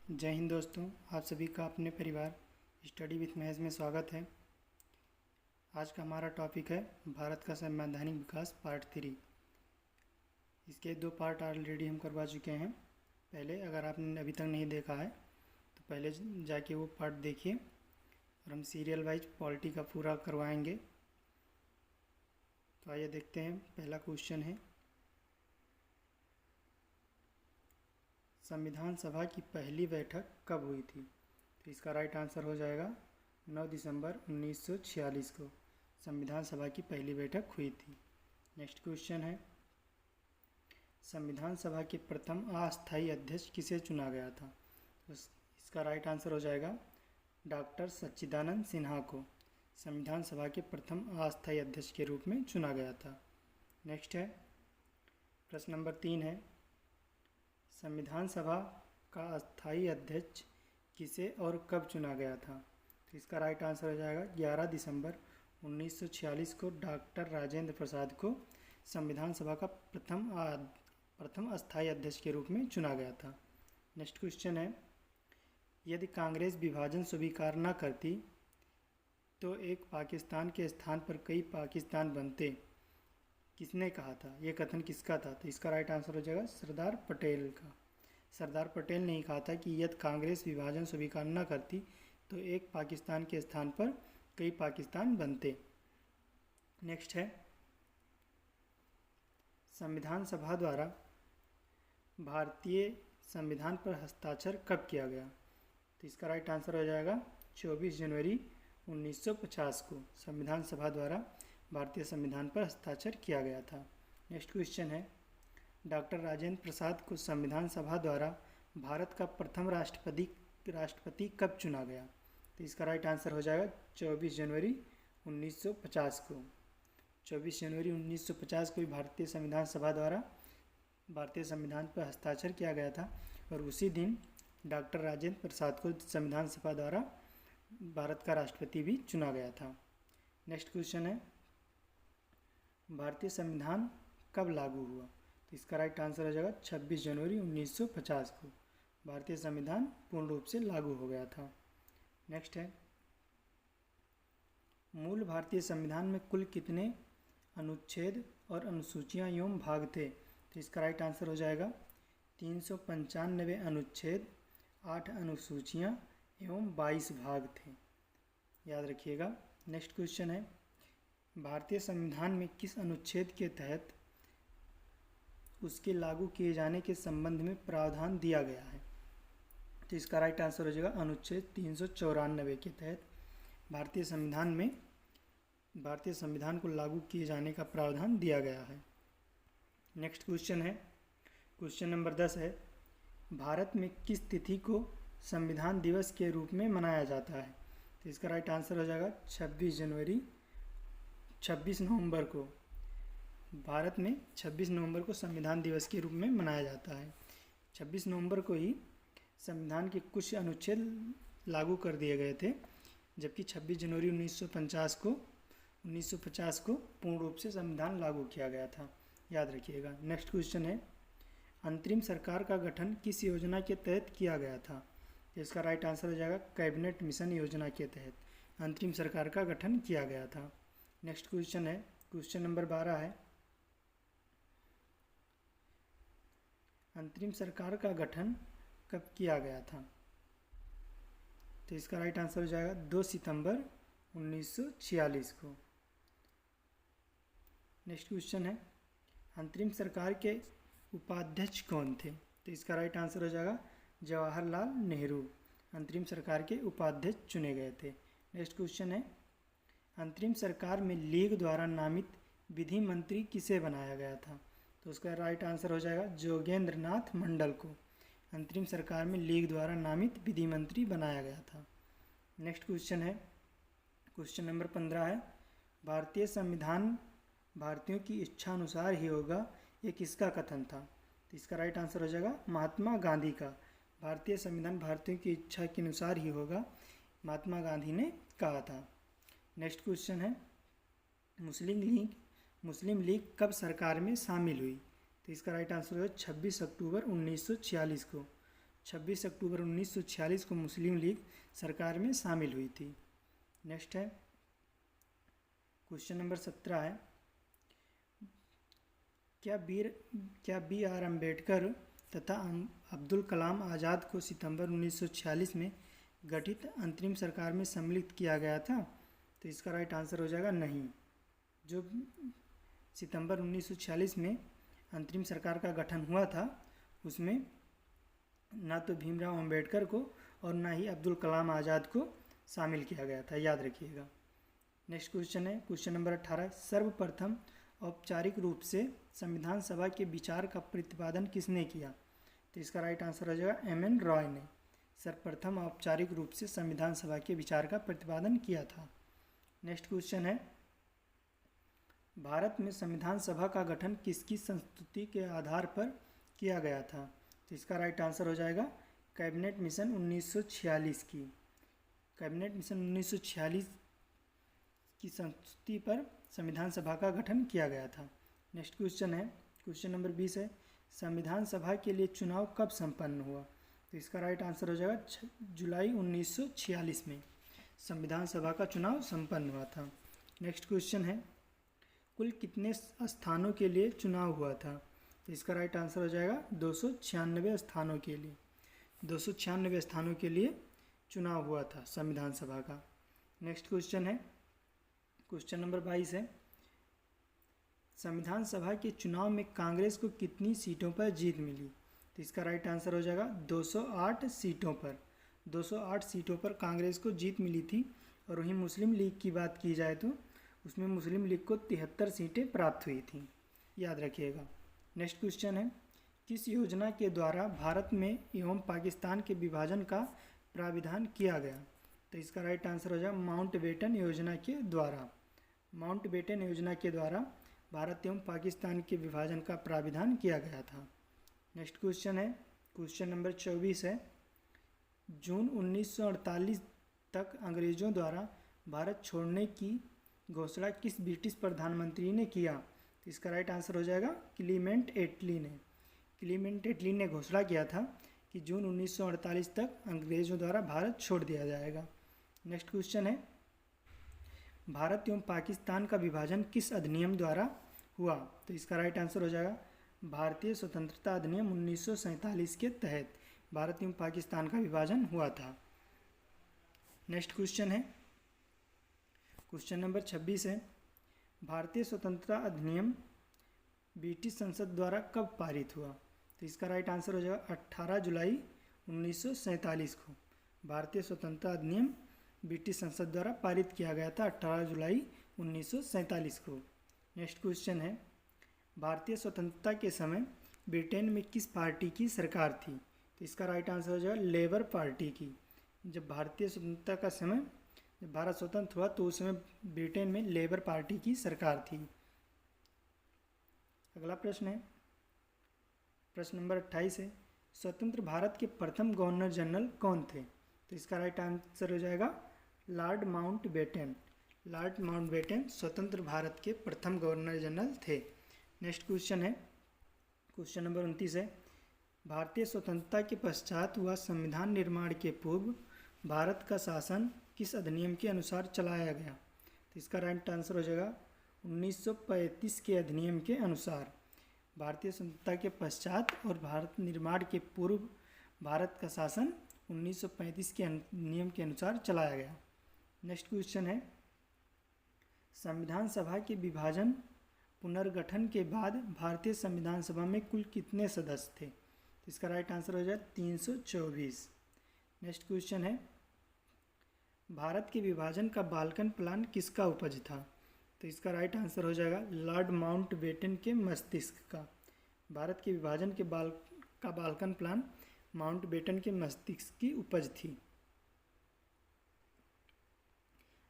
जय हिंद दोस्तों, आप सभी का अपने परिवार स्टडी विथ महज में स्वागत है। आज का हमारा टॉपिक है भारत का संवैधानिक विकास पार्ट 3। इसके 2 पार्ट ऑलरेडी हम करवा चुके हैं पहले। अगर आपने अभी तक नहीं देखा है तो पहले जाके वो पार्ट देखिए और हम सीरियल वाइज पॉलिटी का पूरा करवाएंगे। तो आइए देखते हैं। पहला क्वेश्चन है, संविधान सभा की पहली बैठक कब हुई थी? तो इसका राइट आंसर हो जाएगा 9 दिसंबर 1946 को संविधान सभा की पहली बैठक हुई थी। नेक्स्ट क्वेश्चन है, संविधान सभा के प्रथम अस्थायी अध्यक्ष किसे चुना गया था? तो इसका राइट आंसर हो जाएगा डॉक्टर सच्चिदानंद सिन्हा को संविधान सभा के प्रथम अस्थायी अध्यक्ष के रूप में चुना गया था। नेक्स्ट है, प्रश्न नंबर 3 है, संविधान सभा का अस्थायी अध्यक्ष किसे और कब चुना गया था? तो इसका राइट आंसर हो जाएगा 11 दिसंबर 1946 को डॉक्टर राजेंद्र प्रसाद को संविधान सभा का प्रथम अस्थायी अध्यक्ष के रूप में चुना गया था। नेक्स्ट क्वेश्चन है, यदि कांग्रेस विभाजन स्वीकार न करती तो एक पाकिस्तान के स्थान पर कई पाकिस्तान बनते, किसने कहा था? ये कथन किसका था? तो इसका राइट आंसर हो जाएगा सरदार पटेल का। सरदार पटेल ने ही कहा था कि यदि कांग्रेस विभाजन स्वीकार न करती तो एक पाकिस्तान के स्थान पर कई पाकिस्तान बनते। नेक्स्ट है, संविधान सभा द्वारा भारतीय संविधान पर हस्ताक्षर कब किया गया? तो इसका राइट आंसर हो जाएगा 24 जनवरी 1950 को संविधान सभा द्वारा भारतीय संविधान पर हस्ताक्षर किया गया था। नेक्स्ट क्वेश्चन है, डॉक्टर राजेंद्र प्रसाद को संविधान सभा द्वारा भारत का प्रथम राष्ट्रपति कब चुना गया? तो इसका राइट आंसर हो जाएगा 24 जनवरी 1950 को। 24 जनवरी 1950 को भारतीय संविधान सभा द्वारा भारतीय संविधान पर हस्ताक्षर किया गया था और उसी दिन डॉक्टर राजेंद्र प्रसाद को संविधान सभा द्वारा भारत का राष्ट्रपति भी चुना गया था। नेक्स्ट क्वेश्चन है, भारतीय संविधान कब लागू हुआ? तो इसका राइट आंसर हो जाएगा 26 जनवरी 1950 को भारतीय संविधान पूर्ण रूप से लागू हो गया था। नेक्स्ट है, मूल भारतीय संविधान में कुल कितने अनुच्छेद और अनुसूचियां एवं भाग थे? तो इसका राइट आंसर हो जाएगा 395 अनुच्छेद, 8 अनुसूचियां एवं 22 भाग थे, याद रखिएगा। नेक्स्ट क्वेश्चन है, भारतीय संविधान में किस अनुच्छेद के तहत उसके लागू किए जाने के संबंध में प्रावधान दिया गया है? तो इसका राइट आंसर हो जाएगा अनुच्छेद 394 के तहत भारतीय संविधान को लागू किए जाने का प्रावधान दिया गया है। नेक्स्ट क्वेश्चन है, क्वेश्चन नंबर 10 है, भारत में किस तिथि को संविधान दिवस के रूप में मनाया जाता है? तो इसका राइट आंसर हो जाएगा 26 नवंबर को। भारत में 26 नवंबर को संविधान दिवस के रूप में मनाया जाता है। 26 नवंबर को ही संविधान के कुछ अनुच्छेद लागू कर दिए गए थे, जबकि 26 जनवरी 1950 को पूर्ण रूप से संविधान लागू किया गया था, याद रखिएगा। नेक्स्ट क्वेश्चन है, अंतरिम सरकार का गठन किस योजना के तहत किया गया था? इसका राइट आंसर हो जाएगा कैबिनेट मिशन योजना के तहत अंतरिम सरकार का गठन किया गया था। नेक्स्ट क्वेश्चन है, क्वेश्चन नंबर 12 है, अंतरिम सरकार का गठन कब किया गया था? तो इसका राइट आंसर हो जाएगा 2 सितंबर 1946 को। नेक्स्ट क्वेश्चन है, अंतरिम सरकार के उपाध्यक्ष कौन थे? तो इसका राइट आंसर हो जाएगा जवाहरलाल नेहरू अंतरिम सरकार के उपाध्यक्ष चुने गए थे। नेक्स्ट क्वेश्चन है, अंतरिम सरकार में लीग द्वारा नामित विधि मंत्री किसे बनाया गया था? तो उसका राइट आंसर हो जाएगा जोगेंद्र नाथ मंडल को अंतरिम सरकार में लीग द्वारा नामित विधि मंत्री बनाया गया था। नेक्स्ट क्वेश्चन है, क्वेश्चन नंबर 15 है, भारतीय संविधान भारतीयों की इच्छा अनुसार ही होगा, ये किसका कथन था? तो इसका राइट आंसर हो जाएगा महात्मा गांधी का। भारतीय संविधान भारतीयों की इच्छा के अनुसार ही होगा, महात्मा गांधी ने कहा था। नेक्स्ट क्वेश्चन है, मुस्लिम लीग कब सरकार में शामिल हुई? तो इसका राइट आंसर है 26 अक्टूबर 1946 को 26 अक्टूबर 1946 को मुस्लिम लीग सरकार में शामिल हुई थी। नेक्स्ट है क्वेश्चन नंबर 17 है, क्या बी आर अम्बेडकर तथा अब्दुल कलाम आज़ाद को सितंबर 1946 में गठित अंतरिम सरकार में सम्मिलित किया गया था? तो इसका राइट आंसर हो जाएगा नहीं। जो सितंबर 1946 में अंतरिम सरकार का गठन हुआ था उसमें ना तो भीमराव अंबेडकर को और ना ही अब्दुल कलाम आज़ाद को शामिल किया गया था, याद रखिएगा। नेक्स्ट क्वेश्चन है क्वेश्चन नंबर 18, सर्वप्रथम औपचारिक रूप से संविधान सभा के विचार का प्रतिपादन किसने किया? तो इसका राइट आंसर हो जाएगा एम.एन. रॉय ने सर्वप्रथम औपचारिक रूप से संविधान सभा के विचार का प्रतिपादन किया था। नेक्स्ट क्वेश्चन है, भारत में संविधान सभा का गठन किसकी संस्तुति के आधार पर किया गया था? तो इसका राइट आंसर हो जाएगा कैबिनेट मिशन 1946 की। कैबिनेट मिशन 1946 की संस्तुति पर संविधान सभा का गठन किया गया था। नेक्स्ट क्वेश्चन है क्वेश्चन नंबर 20 है, संविधान सभा के लिए चुनाव कब संपन्न हुआ? तो इसका राइट आंसर हो जाएगा जुलाई 1946 में संविधान सभा का चुनाव संपन्न हुआ था। नेक्स्ट क्वेश्चन है, कुल कितने स्थानों के लिए चुनाव हुआ था? तो इसका राइट आंसर हो जाएगा 296 स्थानों के लिए। 296 स्थानों के लिए चुनाव हुआ था संविधान सभा का। नेक्स्ट क्वेश्चन है क्वेश्चन नंबर 22 है, संविधान सभा के चुनाव में कांग्रेस को कितनी सीटों पर जीत मिली? तो इसका राइट आंसर हो जाएगा 208 सीटों पर। 208 सीटों पर कांग्रेस को जीत मिली थी। और वहीं मुस्लिम लीग की बात की जाए तो उसमें मुस्लिम लीग को 73 सीटें प्राप्त हुई थी, याद रखिएगा। नेक्स्ट क्वेश्चन है, किस योजना के द्वारा भारत में एवं पाकिस्तान के विभाजन का प्राविधान किया गया? तो इसका राइट आंसर हो जाएगा माउंटबेटन योजना के द्वारा। माउंटबेटन योजना के द्वारा भारत एवं पाकिस्तान के विभाजन का प्राविधान किया गया था। नेक्स्ट क्वेश्चन है क्वेश्चन नंबर 24 है, जून 1948 तक अंग्रेज़ों द्वारा भारत छोड़ने की घोषणा किस ब्रिटिश प्रधानमंत्री ने किया? तो इसका राइट आंसर हो जाएगा क्लीमेंट एटली ने। क्लीमेंट एटली ने घोषणा किया था कि जून 1948 तक अंग्रेज़ों द्वारा भारत छोड़ दिया जाएगा। नेक्स्ट क्वेश्चन है, भारत एवं पाकिस्तान का विभाजन किस अधिनियम द्वारा हुआ? तो इसका राइट आंसर हो जाएगा भारतीय स्वतंत्रता अधिनियम 1947 के तहत भारत एवं पाकिस्तान का विभाजन हुआ था। नेक्स्ट क्वेश्चन है क्वेश्चन नंबर 26 है, भारतीय स्वतंत्रता अधिनियम ब्रिटिश संसद द्वारा कब पारित हुआ? तो इसका राइट आंसर हो जाएगा 18 जुलाई 1947 को भारतीय स्वतंत्रता अधिनियम ब्रिटिश संसद द्वारा पारित किया गया था 18 जुलाई 1947 को। नेक्स्ट क्वेश्चन है, भारतीय स्वतंत्रता के समय ब्रिटेन में किस पार्टी की सरकार थी? तो इसका राइट आंसर हो जाएगा लेबर पार्टी की। जब भारतीय स्वतंत्रता का समय जब भारत स्वतंत्र हुआ तो उस समय ब्रिटेन में लेबर पार्टी की सरकार थी। अगला प्रश्न है प्रश्न नंबर 28 है, स्वतंत्र भारत के प्रथम गवर्नर जनरल कौन थे? तो इसका राइट आंसर हो जाएगा लॉर्ड माउंटबेटन। लॉर्ड माउंटबेटन स्वतंत्र भारत के प्रथम गवर्नर जनरल थे। नेक्स्ट क्वेश्चन है क्वेश्चन नंबर 29 है, भारतीय स्वतंत्रता के पश्चात हुआ संविधान निर्माण के पूर्व भारत का शासन किस अधिनियम के अनुसार चलाया गया? तो इसका राइट आंसर हो जाएगा 1935 के अधिनियम के अनुसार। भारतीय स्वतंत्रता के पश्चात और भारत निर्माण के पूर्व भारत का शासन 1935 के नियम के अनुसार चलाया गया। नेक्स्ट क्वेश्चन है, संविधान सभा के विभाजन पुनर्गठन के बाद भारतीय संविधान सभा में कुल कितने सदस्य थे? तो इसका राइट आंसर हो जाए 324। नेक्स्ट क्वेश्चन है, भारत के विभाजन का बाल्कन प्लान किसका उपज था? तो इसका राइट आंसर हो जाएगा लॉर्ड माउंटबेटन के मस्तिष्क का। भारत के विभाजन के बाल्कन प्लान माउंटबेटन के मस्तिष्क की उपज थी।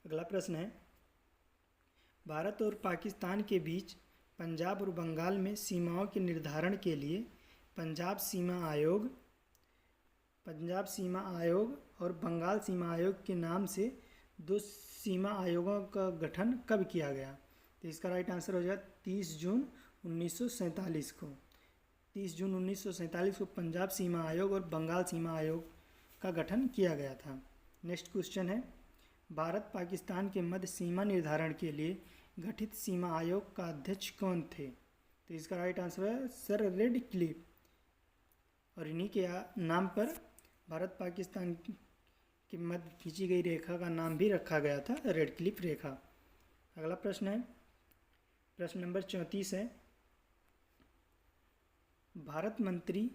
अगला प्रश्न है, भारत और पाकिस्तान के बीच पंजाब और बंगाल में सीमाओं के निर्धारण के लिए पंजाब सीमा आयोग और बंगाल सीमा आयोग के नाम से दो सीमा आयोगों का गठन कब किया गया? तो इसका राइट आंसर हो जाएगा 30 जून 1947 को। 30 जून 1947 को पंजाब सीमा आयोग और बंगाल सीमा आयोग का गठन किया गया था। नेक्स्ट क्वेश्चन है, भारत पाकिस्तान के मध्य सीमा निर्धारण के लिए गठित सीमा आयोग का अध्यक्ष कौन थे? तो इसका राइट आंसर है सर रेडक्लिफ, और इन्हीं के नाम पर भारत पाकिस्तान के मध्य खींची गई रेखा का नाम भी रखा गया था, रेडक्लिफ रेखा। अगला प्रश्न है, प्रश्न नंबर 34 है, भारत मंत्री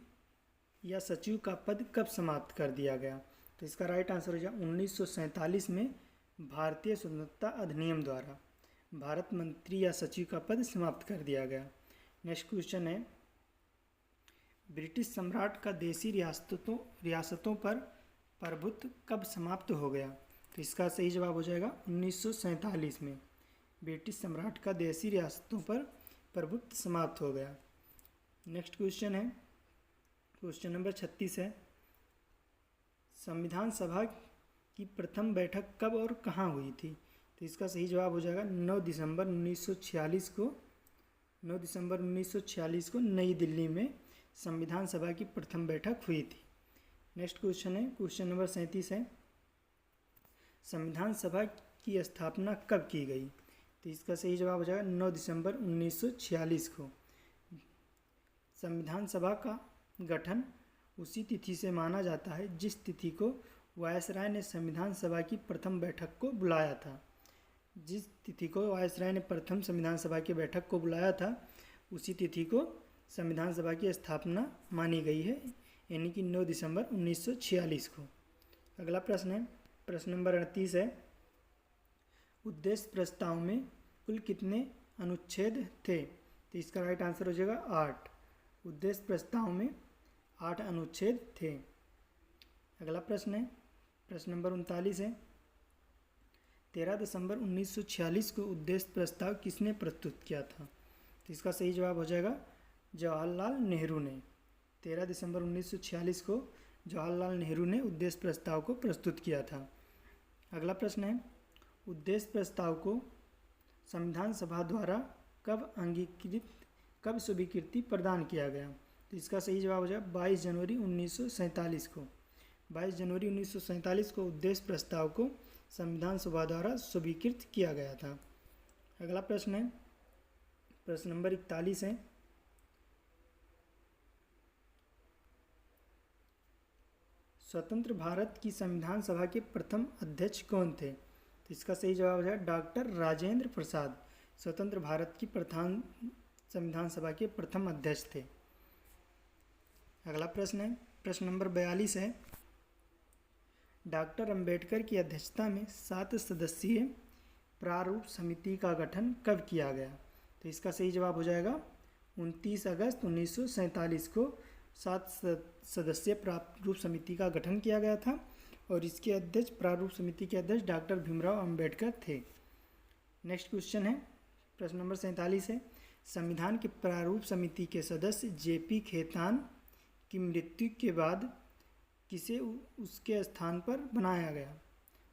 या सचिव का पद कब समाप्त कर दिया गया? तो इसका राइट आंसर हो जाए 1947 में भारतीय स्वतंत्रता अधिनियम द्वारा भारत मंत्री या सचिव का पद समाप्त कर दिया गया। नेक्स्ट क्वेश्चन है, ब्रिटिश सम्राट का देशी रियासतों पर प्रभुत्व कब समाप्त हो गया? तो इसका सही जवाब हो जाएगा 1947 में ब्रिटिश सम्राट का देशी रियासतों पर प्रभुत्व समाप्त हो गया। नेक्स्ट क्वेश्चन है, क्वेश्चन नंबर 36 है, संविधान सभा की प्रथम बैठक कब और कहाँ हुई थी? तो इसका सही जवाब हो जाएगा 9 दिसंबर 1946 को नई दिल्ली में संविधान सभा की प्रथम बैठक हुई थी। नेक्स्ट क्वेश्चन है, क्वेश्चन नंबर 37 है, संविधान सभा की स्थापना कब की गई? तो इसका सही जवाब हो जाएगा 9 दिसंबर 1946 को। संविधान सभा का गठन उसी तिथि से माना जाता है जिस तिथि को वायसराय ने संविधान सभा की प्रथम बैठक को बुलाया था। जिस तिथि को वायसराय ने प्रथम संविधान सभा की बैठक को बुलाया था उसी तिथि को संविधान सभा की स्थापना मानी गई है, यानी कि 9 दिसंबर 1946 को। अगला प्रश्न है, प्रश्न नंबर 38 है, उद्देश्य प्रस्ताव में कुल कितने अनुच्छेद थे? तो इसका राइट आंसर हो जाएगा 8। उद्देश्य प्रस्ताव में 8 अनुच्छेद थे। अगला प्रश्न है, प्रश्न नंबर 39 है, 13 दिसंबर 1946 को उद्देश्य प्रस्ताव किसने प्रस्तुत किया था? तो इसका सही जवाब हो जाएगा जवाहरलाल नेहरू ने। 13 दिसंबर 1946 को जवाहरलाल नेहरू ने उद्देश्य प्रस्ताव को प्रस्तुत किया था। अगला प्रश्न है, उद्देश्य प्रस्ताव को संविधान सभा द्वारा कब स्वीकृति प्रदान किया गया? तो इसका सही जवाब हो जाएगा 22 जनवरी 1947 को। 22 जनवरी 1947 को उद्देश्य प्रस्ताव को संविधान सभा द्वारा स्वीकृत किया गया था। अगला प्रश्न है, प्रश्न नंबर 41 है, स्वतंत्र भारत की संविधान सभा के प्रथम अध्यक्ष कौन थे? तो इसका सही जवाब हो जाएगा डॉक्टर राजेंद्र प्रसाद स्वतंत्र भारत की प्रथम संविधान सभा के प्रथम अध्यक्ष थे। अगला प्रश्न है, प्रश्न नंबर 42 है, डॉक्टर अंबेडकर की अध्यक्षता में 7 सदस्यीय प्रारूप समिति का गठन कब किया गया? तो इसका सही जवाब हो जाएगा 29 अगस्त 1947 को 7 सदस्यीय प्रारूप समिति का गठन किया गया था और इसके अध्यक्ष, प्रारूप समिति के अध्यक्ष डॉक्टर भीमराव अंबेडकर थे। नेक्स्ट क्वेश्चन है, प्रश्न नंबर 47 है, संविधान के प्रारूप समिति के सदस्य जेपी खेतान की मृत्यु के बाद किसे उसके स्थान पर बनाया गया,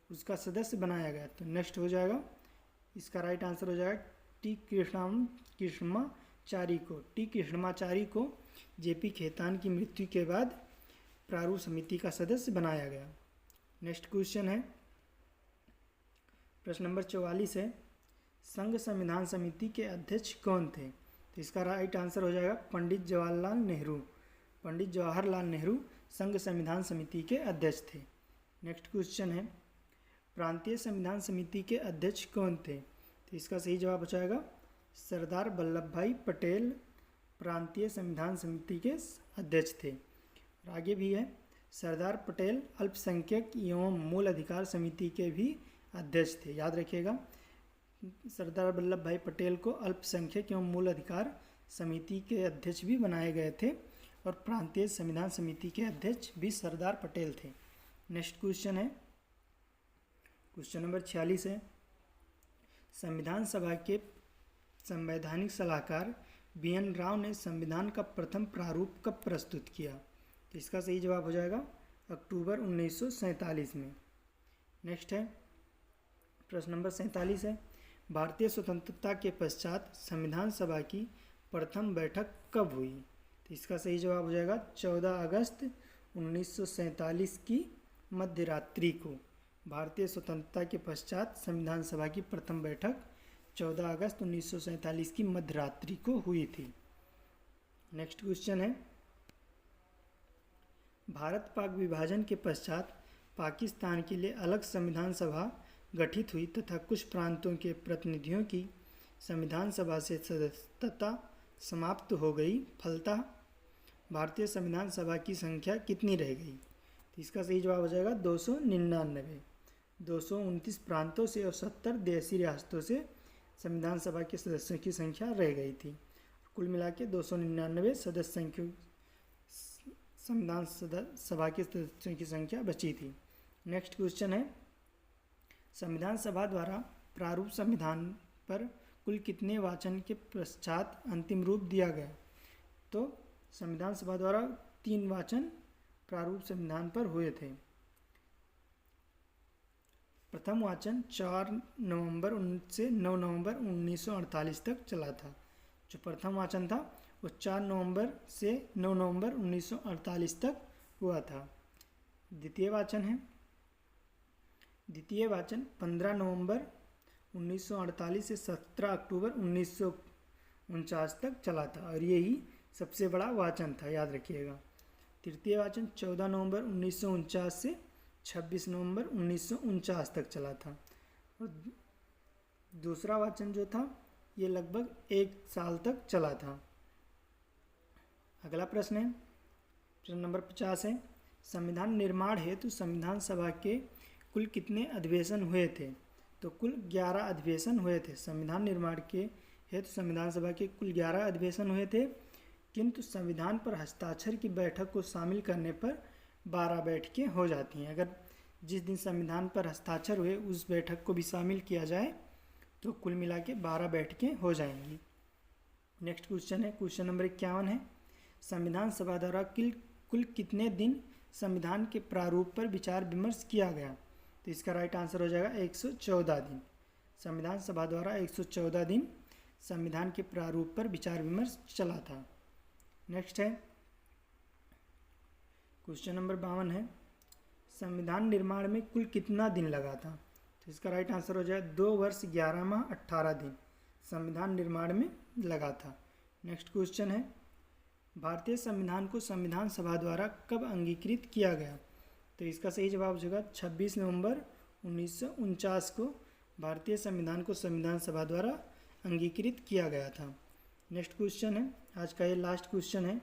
उसका सदस्य बनाया गया? तो नेक्स्ट हो जाएगा, इसका राइट आंसर हो जाएगा टी कृष्णमाचारी को जेपी खेतान की मृत्यु के बाद प्रारूप समिति का सदस्य बनाया गया। नेक्स्ट क्वेश्चन है, प्रश्न नंबर 44 है, संघ संविधान समिति के अध्यक्ष कौन थे? तो इसका राइट आंसर हो जाएगा पंडित जवाहरलाल नेहरू संघ संविधान समिति के अध्यक्ष थे। नेक्स्ट क्वेश्चन है, प्रांतीय संविधान समिति के अध्यक्ष कौन थे? तो इसका सही जवाब हो जाएगा सरदार वल्लभ भाई पटेल प्रांतीय संविधान समिति के अध्यक्ष थे। और आगे भी है, सरदार पटेल अल्पसंख्यक एवं मूल अधिकार समिति के भी अध्यक्ष थे। याद रखिएगा, सरदार वल्लभ भाई पटेल को अल्पसंख्यक एवं मूल अधिकार समिति के अध्यक्ष भी बनाए गए थे और प्रांतीय संविधान समिति के अध्यक्ष भी सरदार पटेल थे। नेक्स्ट क्वेश्चन है, क्वेश्चन नंबर 46 है, संविधान सभा के संवैधानिक सलाहकार BN राव ने संविधान का प्रथम प्रारूप कब प्रस्तुत किया? तो इसका सही जवाब हो जाएगा अक्टूबर 1947 में। नेक्स्ट है, प्रश्न नंबर 47 है, भारतीय स्वतंत्रता के पश्चात संविधान सभा की प्रथम बैठक कब हुई? तो तो इसका सही जवाब हो जाएगा 14 अगस्त 1947 की मध्य रात्रि को। भारतीय स्वतंत्रता के पश्चात संविधान सभा की प्रथम बैठक 14 अगस्त 1947 की मध्य रात्रि को हुई थी। नेक्स्ट क्वेश्चन है, भारत पाक विभाजन के पश्चात पाकिस्तान के लिए अलग संविधान सभा गठित हुई तथा कुछ प्रांतों के प्रतिनिधियों की संविधान सभा से सदस्यता समाप्त हो गई। फलतः भारतीय संविधान सभा की संख्या कितनी रह गई? तो इसका सही जवाब हो जाएगा 299। 229 प्रांतों से और 70 देशी रियासतों से संविधान सभा के सदस्यों की संख्या रह गई थी। कुल मिला के 299 सदस्य संख्या संविधान सभा के सदस्यों की संख्या बची थी। नेक्स्ट क्वेश्चन है, संविधान सभा द्वारा प्रारूप संविधान पर कुल कितने वाचन के पश्चात अंतिम रूप दिया गया? तो संविधान सभा द्वारा 3 वाचन प्रारूप संविधान पर हुए थे। प्रथम वाचन 4 नवंबर से 9 नवंबर 1948 तक चला था। जो प्रथम वाचन था वो 4 नवंबर से 9 नवंबर 1948 तक हुआ था। द्वितीय वाचन 15 नवंबर 1948 से 17 अक्टूबर 1949 तक चला था और यही सबसे बड़ा वाचन था, याद रखिएगा। तृतीय वाचन 14 नवंबर 1949 से 26 नवंबर 1949 तक चला था और दूसरा वाचन जो था ये लगभग 1 साल तक चला था। अगला प्रश्न है, प्रश्न नंबर 50 है, संविधान निर्माण हेतु संविधान सभा के कुल कितने अधिवेशन हुए थे? तो कुल 11 अधिवेशन हुए थे। संविधान निर्माण के हेतु संविधान सभा के कुल 11 अधिवेशन हुए थे, किंतु संविधान पर हस्ताक्षर की बैठक को शामिल करने पर 12 बैठकें हो जाती हैं। अगर जिस दिन संविधान पर हस्ताक्षर हुए उस बैठक को भी शामिल किया जाए तो कुल मिला के 12 बैठकें हो जाएंगी। नेक्स्ट क्वेश्चन है, क्वेश्चन नंबर 51 है, संविधान सभा द्वारा कुल कितने दिन संविधान के प्रारूप पर विचार विमर्श किया गया? तो इसका राइट आंसर हो जाएगा 114 दिन। संविधान सभा द्वारा 114 दिन संविधान के प्रारूप पर विचार विमर्श चला था। नेक्स्ट है, क्वेश्चन नंबर 52 है, संविधान निर्माण में कुल कितना दिन लगा था? तो इसका राइट आंसर हो जाएगा 2 वर्ष 11 माह 18 दिन संविधान निर्माण में लगा था। नेक्स्ट क्वेश्चन है, भारतीय संविधान को संविधान सभा द्वारा कब अंगीकृत किया गया? तो इसका सही जवाब हो जाएगा 26 नवंबर 1949 को भारतीय संविधान को संविधान सभा द्वारा अंगीकृत किया गया था। नेक्स्ट क्वेश्चन है, आज का ये लास्ट क्वेश्चन है,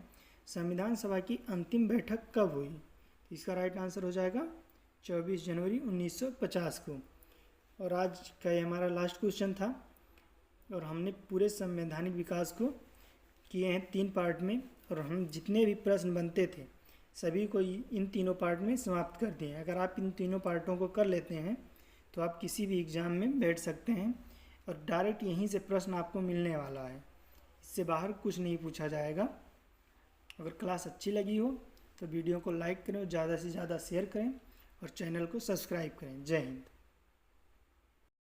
संविधान सभा की अंतिम बैठक कब हुई? तो इसका राइट आंसर हो जाएगा 24 जनवरी 1950 को। और आज का ये हमारा लास्ट क्वेश्चन था और हमने पूरे संवैधानिक विकास को किए हैं 3 पार्ट में और हम जितने भी प्रश्न बनते थे सभी को इन तीनों पार्ट में समाप्त कर दिए। अगर आप इन तीनों पार्टों को कर लेते हैं तो आप किसी भी एग्ज़ाम में बैठ सकते हैं और डायरेक्ट यहीं से प्रश्न आपको मिलने वाला है। इससे बाहर कुछ नहीं पूछा जाएगा। अगर क्लास अच्छी लगी हो तो वीडियो को लाइक करें और ज़्यादा से ज़्यादा शेयर करें और चैनल को सब्सक्राइब करें। जय हिंद।